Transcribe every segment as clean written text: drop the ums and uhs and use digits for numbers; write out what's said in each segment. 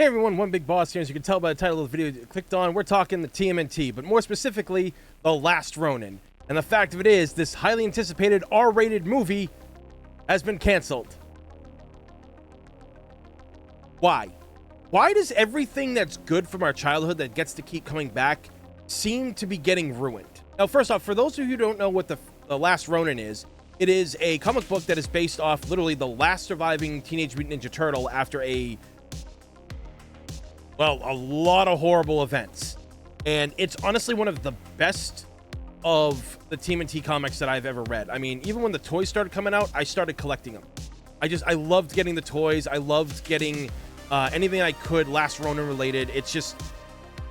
Hey everyone, One Big Boss here. As you can tell by the title of the video you clicked on, we're talking the TMNT, but more specifically, The Last Ronin. And the fact of it is, this highly anticipated R-rated movie has been canceled. Why? Why does everything that's good from our childhood that gets to keep coming back seem to be getting ruined? Now, first off, for those of you who don't know what the Last Ronin is, it is a comic book that is based off literally the last surviving Teenage Mutant Ninja Turtle after a lot of horrible events. And it's honestly one of the best of the TMNT comics that I've ever read. I mean, even when the toys started coming out, I started collecting them. I loved getting the toys. I loved getting anything I could Last Ronin related. It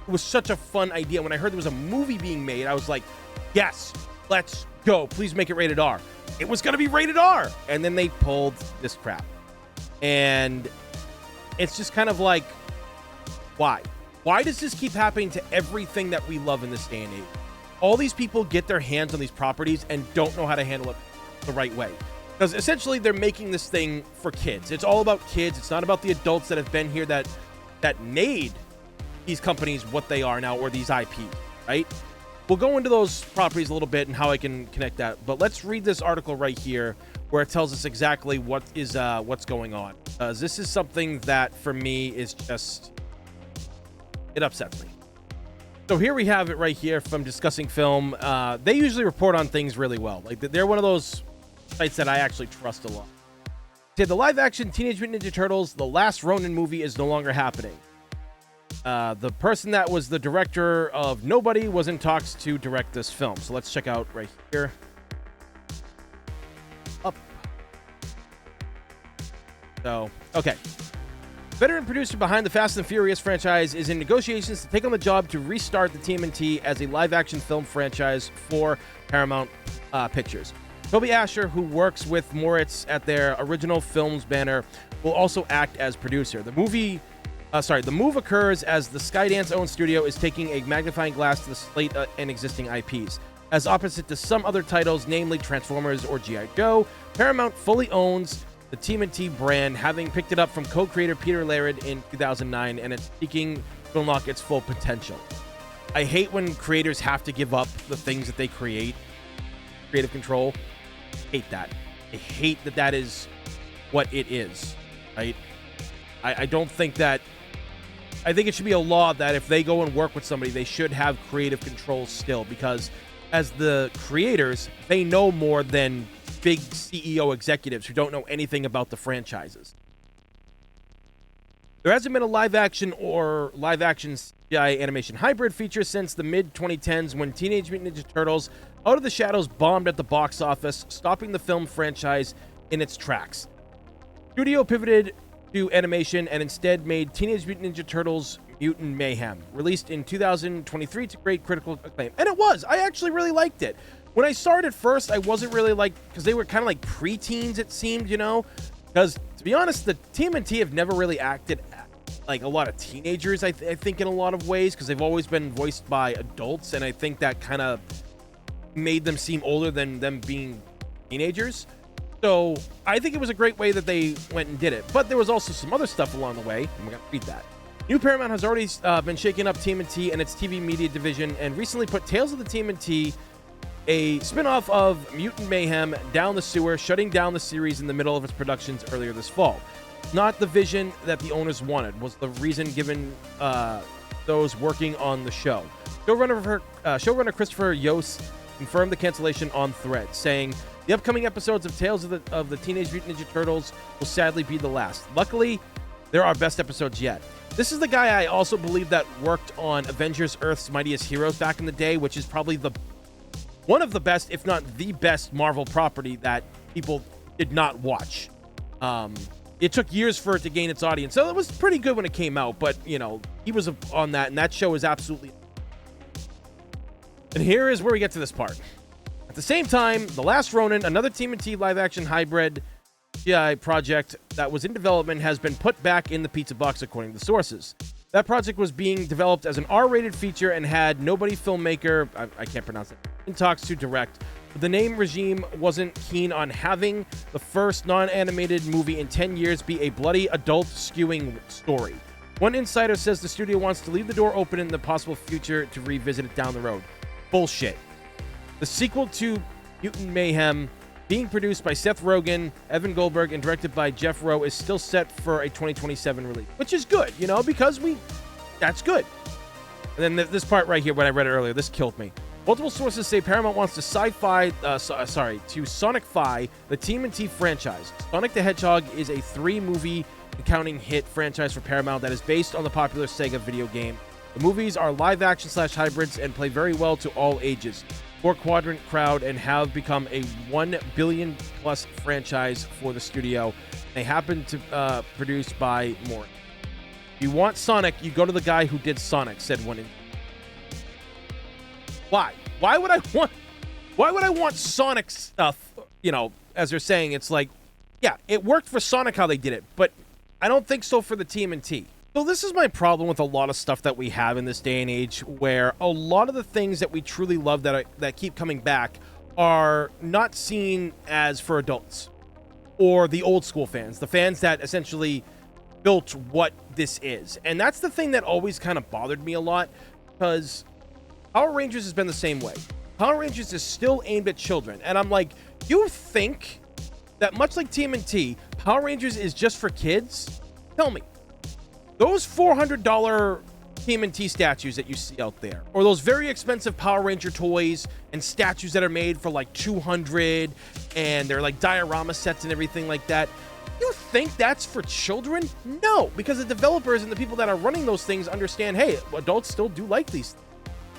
was such a fun idea. When I heard there was a movie being made, I was like, yes, let's go. Please make it rated R. It was going to be rated R. And then they pulled this crap. And it's just kind of like, why? Why does this keep happening to everything that we love in this day and age? All these people get their hands on these properties and don't know how to handle it the right way. Because essentially they're making this thing for kids. It's all about kids. It's not about the adults that have been here that made these companies what they are now, or these IPs, right? We'll go into those properties a little bit and how I can connect that. But let's read this article right here where it tells us exactly what's going on. This is something that for me is just... it upsets me. So here we have it right here from Discussing Film. They usually report on things really well. Like, they're one of those sites that I actually trust a lot. Okay, the live-action Teenage Mutant Ninja Turtles, The Last Ronin movie is no longer happening. The person that was the director of Nobody was in talks to direct this film. So let's check out right here. Up. So, okay. Veteran producer behind the Fast and Furious franchise is in negotiations to take on the job to restart the TMNT as a live-action film franchise for Paramount Pictures. Toby Asher, who works with Moritz at their original films banner, will also act as producer. The move occurs as the Skydance-owned studio is taking a magnifying glass to the slate and existing IPs. As opposite to some other titles, namely Transformers or G.I. Joe, Paramount fully owns the TMNT brand, having picked it up from co-creator Peter Laird in 2009, and it's seeking to unlock its full potential. I hate when creators have to give up the things that they create. Creative control. I hate that. I hate that is what it is, right? I don't think that... I think it should be a law that if they go and work with somebody, they should have creative control still, because as the creators, they know more than big CEO executives who don't know anything about the franchises. There hasn't been a live-action or live-action CGI animation hybrid feature since the mid-2010s when Teenage Mutant Ninja Turtles Out of the Shadows bombed at the box office, stopping the film franchise in its tracks. Studio pivoted to animation and instead made Teenage Mutant Ninja Turtles Mutant Mayhem, released in 2023 to great critical acclaim. And it was! I actually really liked it. When I started at first, I wasn't really like, because they were kind of like preteens, it seemed, you know? Because, to be honest, the TMNT have never really acted like a lot of teenagers, I think, in a lot of ways, because they've always been voiced by adults, and I think that kind of made them seem older than them being teenagers. So, I think it was a great way that they went and did it. But there was also some other stuff along the way, and we're going to read that. New Paramount has already been shaking up TMNT and its TV media division, and recently put Tales of the TMNT, a spin-off of Mutant Mayhem, down the sewer, shutting down the series in the middle of its productions earlier this fall. Not the vision that the owners wanted, was the reason given those working on the show. Showrunner Christopher Yost confirmed the cancellation on Threads, saying, "The upcoming episodes of Tales of the Teenage Mutant Ninja Turtles will sadly be the last. Luckily, they're our best episodes yet." This is the guy I also believe that worked on Avengers Earth's Mightiest Heroes back in the day, which is probably one of the best, if not the best, Marvel property that people did not watch. It took years for it to gain its audience, so it was pretty good when it came out, but, you know, he was on that, and that show is absolutely... And here is where we get to this part. At the same time, The Last Ronin, another TMNT live-action hybrid CGI project that was in development, has been put back in the pizza box, according to sources. That project was being developed as an R-rated feature and had Nobody filmmaker, I can't pronounce it, in talks to direct. But the name regime wasn't keen on having the first non-animated movie in 10 years be a bloody adult skewing story. One insider says the studio wants to leave the door open in the possible future to revisit it down the road. Bullshit. The sequel to Mutant Mayhem, being produced by Seth Rogen, Evan Goldberg, and directed by Jeff Rowe, is still set for a 2027 release, which is good, you know, because that's good. And then this part right here, when I read it earlier, this killed me. Multiple sources say Paramount wants to Sonicify the TMNT franchise. Sonic the Hedgehog is a 3-movie accounting hit franchise for Paramount that is based on the popular Sega video game. The movies are live-action / hybrids and play very well to all ages. 4-quadrant crowd and have become a $1 billion+ franchise for the studio. They happen to produced by Moore. If you want Sonic, you go to the guy who did Sonic, said one. Why? Why would I want Sonic stuff? You know, as they're saying, it's like, yeah, it worked for Sonic how they did it, but I don't think so for the TMNT. So this is my problem with a lot of stuff that we have in this day and age, where a lot of the things that we truly love that keep coming back are not seen as for adults or the old school fans, the fans that essentially built what this is. And that's the thing that always kind of bothered me a lot, because Power Rangers has been the same way. Power Rangers is still aimed at children. And I'm like, you think that much like TMNT, Power Rangers is just for kids? Tell me. Those $400 TMNT statues that you see out there, or those very expensive Power Ranger toys and statues that are made for like $200, and they're like diorama sets and everything like that, you think that's for children? No, because the developers and the people that are running those things understand, hey, adults still do like these things.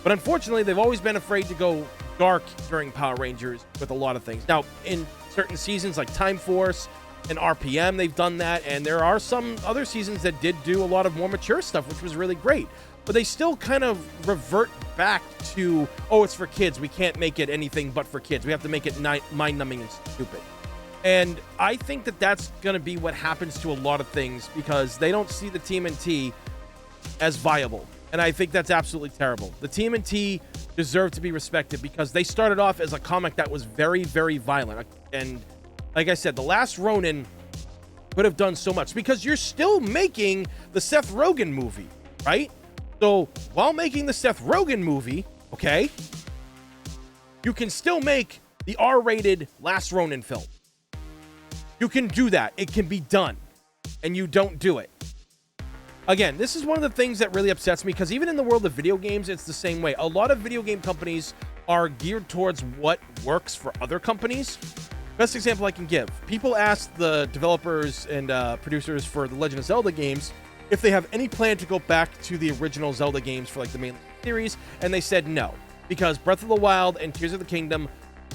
But unfortunately, they've always been afraid to go dark during Power Rangers with a lot of things. Now, in certain seasons like Time Force and RPM, they've done that, and there are some other seasons that did do a lot of more mature stuff, which was really great. But they still kind of revert back to, oh, it's for kids. We can't make it anything but for kids. We have to make it mind-numbing and stupid. And I think that that's going to be what happens to a lot of things, because they don't see the TMNT as viable. And I think that's absolutely terrible. The TMNT deserve to be respected because they started off as a comic that was very, very violent. And like I said, the last Ronin could have done so much, because you're still making the Seth Rogen movie, right? So while making the Seth Rogen movie, okay, you can still make the R-rated last Ronin film. You can do that. It can be done. And you don't do it. Again, this is one of the things that really upsets me, because even in the world of video games, it's the same way. A lot of video game companies are geared towards what works for other companies. Best example I can give. People ask the developers and producers for the Legend of Zelda games if they have any plan to go back to the original Zelda games for like the main series, and they said no, because Breath of the Wild and Tears of the Kingdom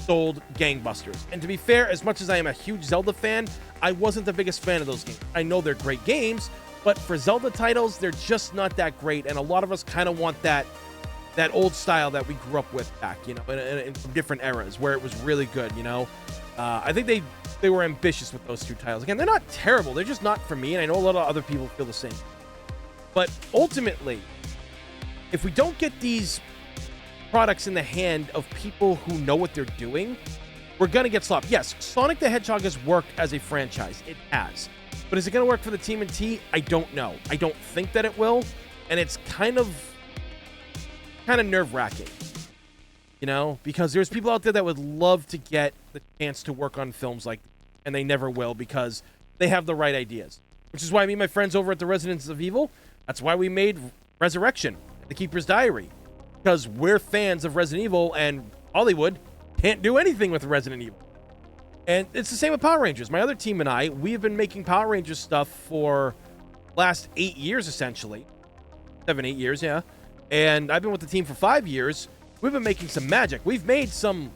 sold gangbusters. And to be fair, as much as I am a huge Zelda fan, I wasn't the biggest fan of those games. I know they're great games, but for Zelda titles, they're just not that great, and a lot of us kind of want that old style that we grew up with back, you know, in different eras where it was really good, you know. I think they were ambitious with those two titles. Again, they're not terrible. They're just not for me, and I know a lot of other people feel the same. But ultimately, if we don't get these products in the hand of people who know what they're doing, we're going to get sloppy. Yes, Sonic the Hedgehog has worked as a franchise. It has. But is it going to work for the TMNT? I don't know. I don't think that it will. And it's kind of nerve-wracking. You know, because there's people out there that would love to get the chance to work on films like this, and they never will, because they have the right ideas. Which is why me and my friends over at the Residents of Evil, that's why we made Resurrection, The Keeper's Diary. Because we're fans of Resident Evil, and Hollywood can't do anything with Resident Evil. And it's the same with Power Rangers. My other team and I, we've been making Power Rangers stuff for the last 8 years, essentially. 7, 8 years, yeah. And I've been with the team for 5 years. We've been making some magic. We've made some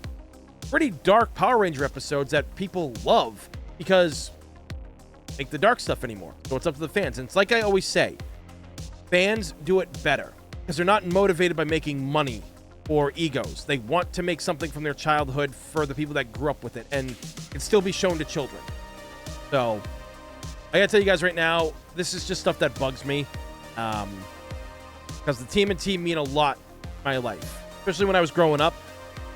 pretty dark Power Ranger episodes that people love, because they make the dark stuff anymore. So it's up to the fans. And it's like I always say, fans do it better, because they're not motivated by making money or egos. They want to make something from their childhood for the people that grew up with it, and it still be shown to children. So I gotta tell you guys right now, this is just stuff that bugs me, because the TMNT mean a lot in my life. Especially when I was growing up,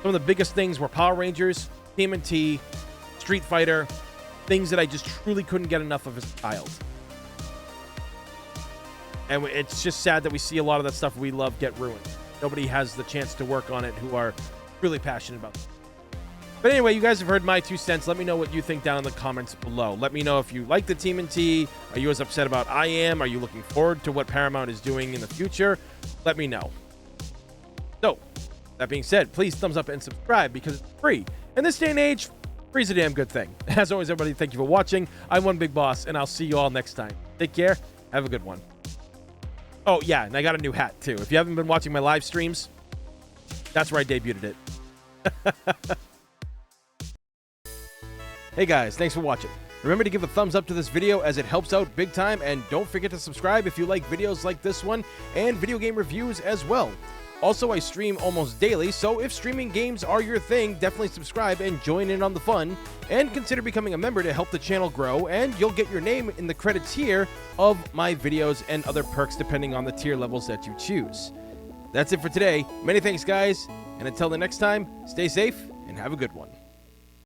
some of the biggest things were Power Rangers, TMNT, Street Fighter, things that I just truly couldn't get enough of as a child. And it's just sad that we see a lot of that stuff we love get ruined. Nobody has the chance to work on it who are really passionate about it. But anyway, you guys have heard my 2 cents. Let me know what you think down in the comments below. Let me know if you like the TMNT. Are you as upset about I am? Are you looking forward to what Paramount is doing in the future? Let me know. So, that being said, please thumbs up and subscribe because it's free. In this day and age, free's a damn good thing. As always, everybody, thank you for watching. I'm One Big Boss, and I'll see you all next time. Take care. Have a good one. Oh, yeah, and I got a new hat, too. If you haven't been watching my live streams, that's where I debuted it. Hey guys, thanks for watching. Remember to give a thumbs up to this video as it helps out big time, and don't forget to subscribe if you like videos like this one and video game reviews as well. Also, I stream almost daily, so if streaming games are your thing, definitely subscribe and join in on the fun, and consider becoming a member to help the channel grow, and you'll get your name in the credits here of my videos and other perks depending on the tier levels that you choose. That's it for today. Many thanks, guys, and until the next time, stay safe and have a good one.